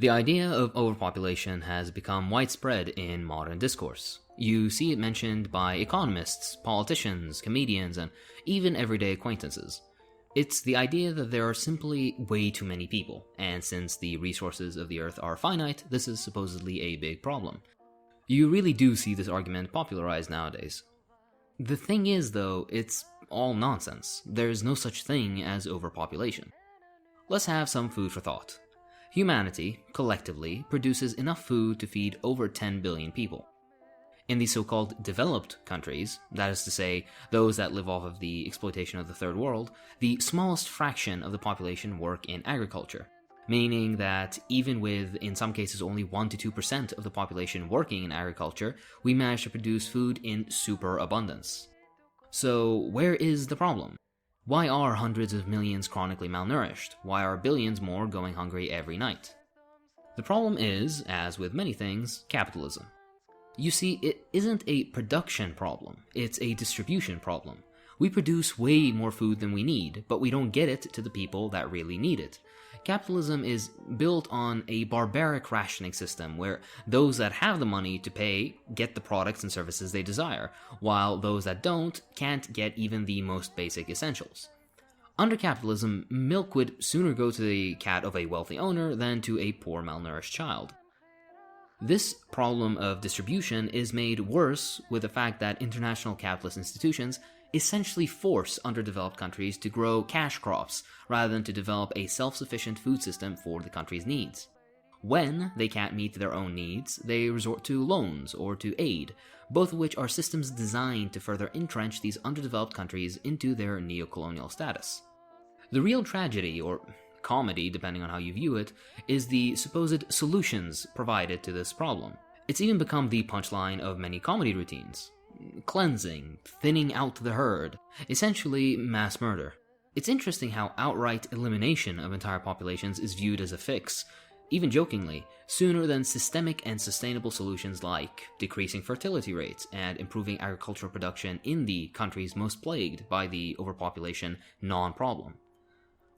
The idea of overpopulation has become widespread in modern discourse. You see it mentioned by economists, politicians, comedians, and even everyday acquaintances. It's the idea that there are simply way too many people, and since the resources of the Earth are finite, this is supposedly a big problem. You really do see this argument popularized nowadays. The thing is, though, it's all nonsense. There's no such thing as overpopulation. Let's have some food for thought. Humanity, collectively, produces enough food to feed over 10 billion people. In the so-called developed countries, that is to say, those that live off of the exploitation of the third world, the smallest fraction of the population work in agriculture, meaning that even with, in some cases, only 1 to 2% of the population working in agriculture, we manage to produce food in superabundance. So, where is the problem? Why are hundreds of millions chronically malnourished? Why are billions more going hungry every night? The problem is, as with many things, capitalism. You see, it isn't a production problem, it's a distribution problem. We produce way more food than we need, but we don't get it to the people that really need it. Capitalism is built on a barbaric rationing system where those that have the money to pay get the products and services they desire, while those that don't can't get even the most basic essentials. Under capitalism, milk would sooner go to the cat of a wealthy owner than to a poor malnourished child. This problem of distribution is made worse with the fact that international capitalist institutions essentially force underdeveloped countries to grow cash crops rather than to develop a self-sufficient food system for the country's needs. When they can't meet their own needs, they resort to loans or to aid, both of which are systems designed to further entrench these underdeveloped countries into their neo-colonial status. The real tragedy, or comedy depending on how you view it, is the supposed solutions provided to this problem. It's even become the punchline of many comedy routines. Cleansing, thinning out the herd, essentially mass murder. It's interesting how outright elimination of entire populations is viewed as a fix, even jokingly, sooner than systemic and sustainable solutions like decreasing fertility rates and improving agricultural production in the countries most plagued by the overpopulation non-problem.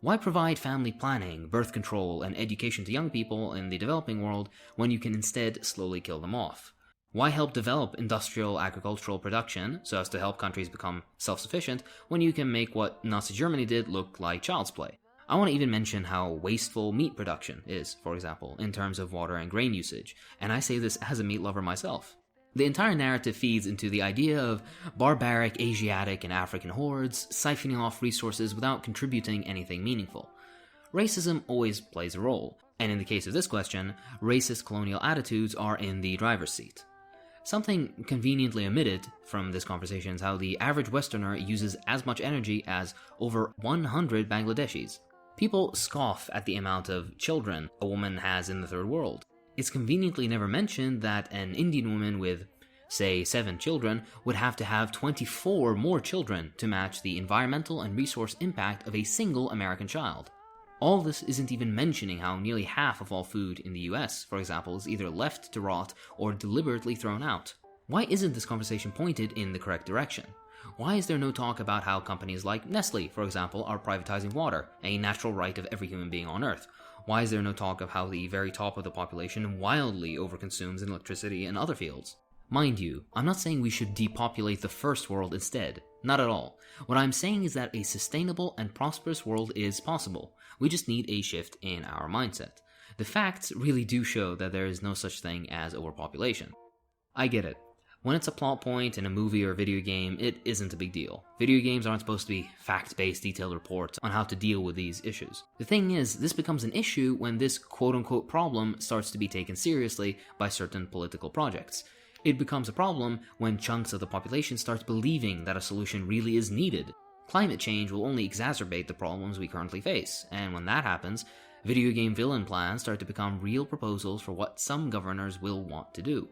Why provide family planning, birth control, and education to young people in the developing world when you can instead slowly kill them off? Why help develop industrial agricultural production so as to help countries become self-sufficient when you can make what Nazi Germany did look like child's play? I want to even mention how wasteful meat production is, for example, in terms of water and grain usage, and I say this as a meat lover myself. The entire narrative feeds into the idea of barbaric Asiatic and African hordes siphoning off resources without contributing anything meaningful. Racism always plays a role, and in the case of this question, racist colonial attitudes are in the driver's seat. Something conveniently omitted from this conversation is how the average Westerner uses as much energy as over 100 Bangladeshis. People scoff at the amount of children a woman has in the third world. It's conveniently never mentioned that an Indian woman with, say, 7 children would have to have 24 more children to match the environmental and resource impact of a single American child. All this isn't even mentioning how nearly half of all food in the US, for example, is either left to rot or deliberately thrown out. Why isn't this conversation pointed in the correct direction? Why is there no talk about how companies like Nestle, for example, are privatizing water, a natural right of every human being on Earth? Why is there no talk of how the very top of the population wildly overconsumes in electricity and other fields? Mind you, I'm not saying we should depopulate the first world instead. Not at all. What I'm saying is that a sustainable and prosperous world is possible. We just need a shift in our mindset. The facts really do show that there is no such thing as overpopulation. I get it. When it's a plot point in a movie or video game, it isn't a big deal. Video games aren't supposed to be fact-based detailed reports on how to deal with these issues. The thing is, this becomes an issue when this quote-unquote problem starts to be taken seriously by certain political projects. It becomes a problem when chunks of the population start believing that a solution really is needed. Climate change will only exacerbate the problems we currently face, and when that happens, video game villain plans start to become real proposals for what some governors will want to do.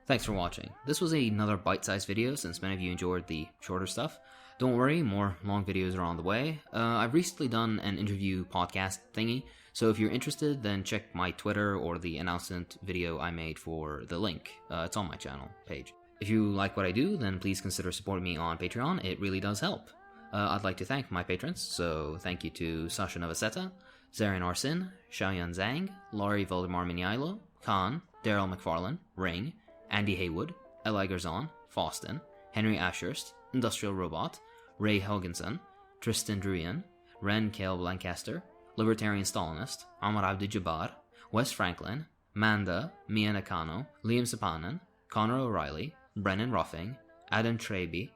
Thanks for watching. This was another bite-sized video since many of you enjoyed the shorter stuff. Don't worry, more long videos are on the way. I've recently done an interview podcast thingy, so if you're interested, then check my Twitter or the announcement video I made for the link. It's on my channel page. If you like what I do, then please consider supporting me on Patreon. It really does help. I'd like to thank my patrons, so thank you to Sasha Navaseta, Zarin Orsin, Xiaoyan Zhang, Laurie Voldemar Minialo, Khan, Daryl McFarlane, Ring, Andy Haywood, Eli Garzon, Faustin, Henry Ashurst, Industrial Robot, Ray Hoganson, Tristan Druyan, Ren Cale Lancaster, Libertarian Stalinist, Ahmad Abdi-Jabbar, Wes Franklin, Manda, Mia Nakano, Liam Sapanen, Connor O'Reilly, Brennan Ruffing, Adam Traby,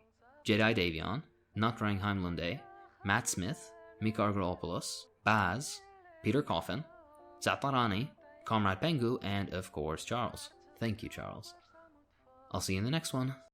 Jedi Davion, Nutrang Heimlunde, Matt Smith, Mika Argyropoulos, Baz, Peter Coffin, Zatlarani, Comrade Pengu, and of course Charles. Thank you, Charles. I'll see you in the next one.